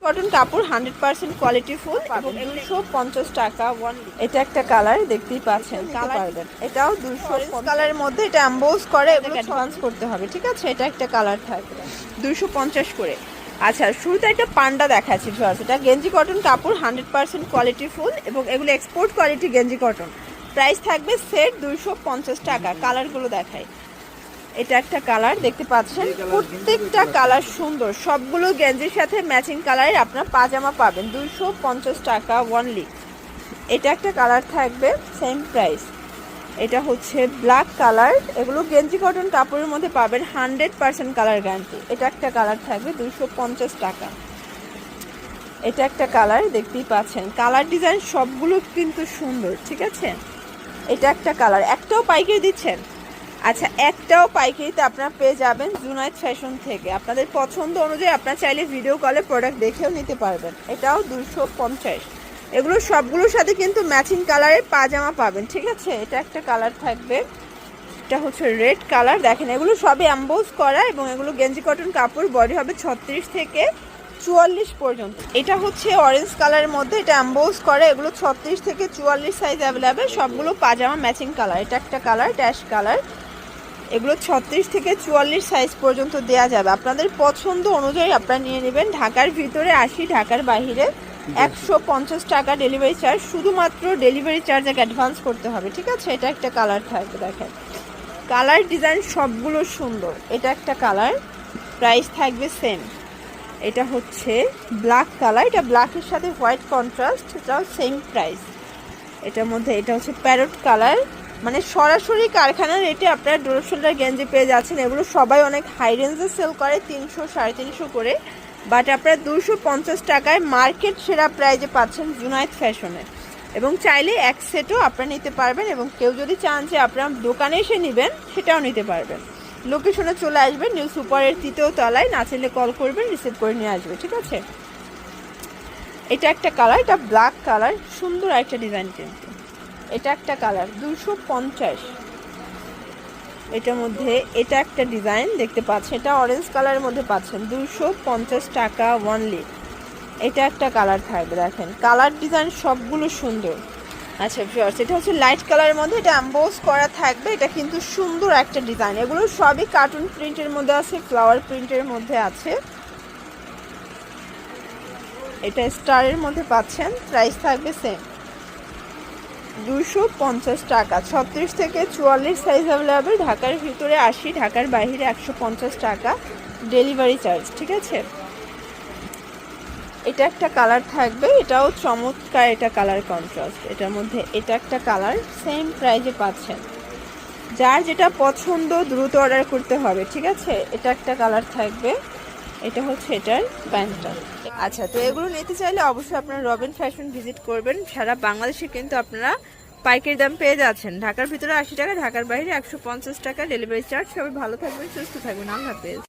cotton কাপড় 100% quality full এবং 250 টাকা এটা একটা কালার দেখতেই পাচ্ছেন পারবেন এটাও 250 কালারের মধ্যে এটা এমবোস করে এগুলো অ্যাডভান্স করতে হবে ঠিক আছে এটা একটা কালার থাকবে 250 করে আচ্ছা শুরুতে একটা পান্ডা দেখাচ্ছি ভিউয়ার্স এটা গেঞ্জি কটন কাপড় 100% কোয়ালিটি ফুল এবং এগুলো এক্সপোর্ট কোয়ালিটি গেঞ্জি কটন প্রাইস থাকবে সেট 250 টাকা কালারগুলো দেখাই এটা একটা কালার দেখতে পাচ্ছেন প্রত্যেকটা কালার সুন্দর সবগুলো গেঞ্জির সাথে ম্যাচিং কালারের আপনার পাজামা পাবেন 250 টাকা অনলি এটা একটা কালার থাকবে সেম প্রাইস এটা হচ্ছে ব্ল্যাক কালার এগুলো গেঞ্জি কটন কাপড়ের মধ্যে পাবেন 100% কালার গ্যারান্টি এটা একটা কালার থাকবে 250 টাকা এটা একটা কালার দেখতেই পাচ্ছেন কালার ডিজাইন সবগুলো কিন্তু সুন্দর ঠিক আছে এটা একটা কালার একটাও পাইকারি দিচ্ছেন আচ্ছা একটাও পাইকারিতে আপনারা পেয়ে যাবেন জুনায়েদ ফ্যাশন থেকে আপনাদের পছন্দ অনুযায়ী আপনারা চাইলে ভিডিও কলে প্রোডাক্ট দেখেও নিতে পারবেন এটাও 250 এগুলো সবগুলোর সাথে কিন্তু ম্যাচিং কালারের পাজামা পাবেন ঠিক আছে এটা একটা কালার থাকবে এটা হচ্ছে রেড কালার দেখেন এগুলো সবই এমবোস করা এবং এগুলো গেঞ্জি কটন কাপড় বডি হবে 36 থেকে 44 পর্যন্ত এটা হচ্ছে অরেঞ্জ কালারের মধ্যে এটা এমবোস করে এগুলো 36 থেকে 44 সাইজ অ্যাভেলেবেল সবগুলো পাজামা ম্যাচিং কালার এটা একটা কালার ড্যাশ কালার এগুলো 36 থেকে 44 সাইজ পর্যন্ত দেয়া যাবে আপনাদের পছন্দ অনুযায়ী আপনারা নিয়ে নেবেন ঢাকার ভিতরে 80 ঢাকার বাইরে 150 টাকা ডেলিভারি চার্জ শুধুমাত্র ডেলিভারি চার্জ অ্যাডভান্স করতে হবে ঠিক আছে এটা একটা কালার থাকবে দেখেন কালার ডিজাইন সবগুলো সুন্দর এটা একটা কালার প্রাইস থাকবে সেম এটা হচ্ছে ব্ল্যাক কালার এটা ব্ল্যাকের সাথে হোয়াইট কন্ট্রাস্ট এটাও সেম প্রাইস এটার মধ্যে এটা হচ্ছে প্যারট কালার মানে সরাসরি কারখানার রেটে আপনারা ডোর শোল্ডার গেঞ্জি পেয়ে যাচ্ছেন এগুলো সবাই অনেক হাই রেঞ্জে সেল করে 300 350 করে বাট আপনারা 250 টাকায় মার্কেট সেরা প্রাইজে পাচ্ছেন জুনায়েদ ফ্যাশনে এবং চাইলে এক সেটও আপনারা নিতে পারবেন এবং কেউ যদি চান যে আপনারা দোকানে এসে নেবেন সেটাও নিতে পারবেন লোকেশনে চলে আসবেন নিউ সুপারের 3য় তলায় না চাইলে কল করবেন রিসিভ করে নিয়ে আসবে ঠিক আছে এটা একটা কালার এটা ব্ল্যাক কালার সুন্দর একটা ডিজাইন কিন্তু এটা একটা কালার 250 এটার মধ্যে এটা একটা ডিজাইন দেখতে পাচ্ছেন এটা অরেঞ্জ কালারের মধ্যে পাচ্ছেন 250 টাকা অনলি এটা একটা কালার থাকবে দেখেন কালার ডিজাইন সবগুলো সুন্দর আচ্ছা ভিউয়ার্স এটা হচ্ছে লাইট কালারের মধ্যে এটা এমবোস করা থাকবে এটা কিন্তু সুন্দর একটা ডিজাইন এগুলো সবই কার্টুন প্রিন্টের মধ্যে আছে ফ্লাওয়ার প্রিন্টের মধ্যে আছে এটা স্টারের মধ্যে পাচ্ছেন প্রাইস থাকবে সেম 250 টাকা 36 থেকে 44 সাইজ অ্যাভেলেবেল ঢাকার ভিতরে 80 ঢাকার বাইরে 150 টাকা ডেলিভারি চার্জ ঠিক আছে এটা একটা কালার থাকবে এটাও চমৎকার এটা কালার কন্ট্রাস্ট এটার মধ্যে এটা একটা কালার সেম প্রাইজে পাচ্ছেন যার যেটা পছন্দ দ্রুত অর্ডার করতে হবে ঠিক আছে এটা একটা কালার থাকবে এটা হচ্ছে এটার প্যান্টটা আচ্ছা তো এগুলো নিতে চাইলে অবশ্যই আপনারা রবিন ফ্যাশন ভিজিট করবেন সারা বাংলাদেশে কিন্তু আপনারা পাইকারি দাম পেয়ে যাচ্ছেন ঢাকার ভিতরে 80 টাকা ঢাকার বাইরে 150 টাকা ডেলিভারি চার্জ সবাই ভালো থাকবেন সুস্থ থাকবেন আল্লাহ হাফেজ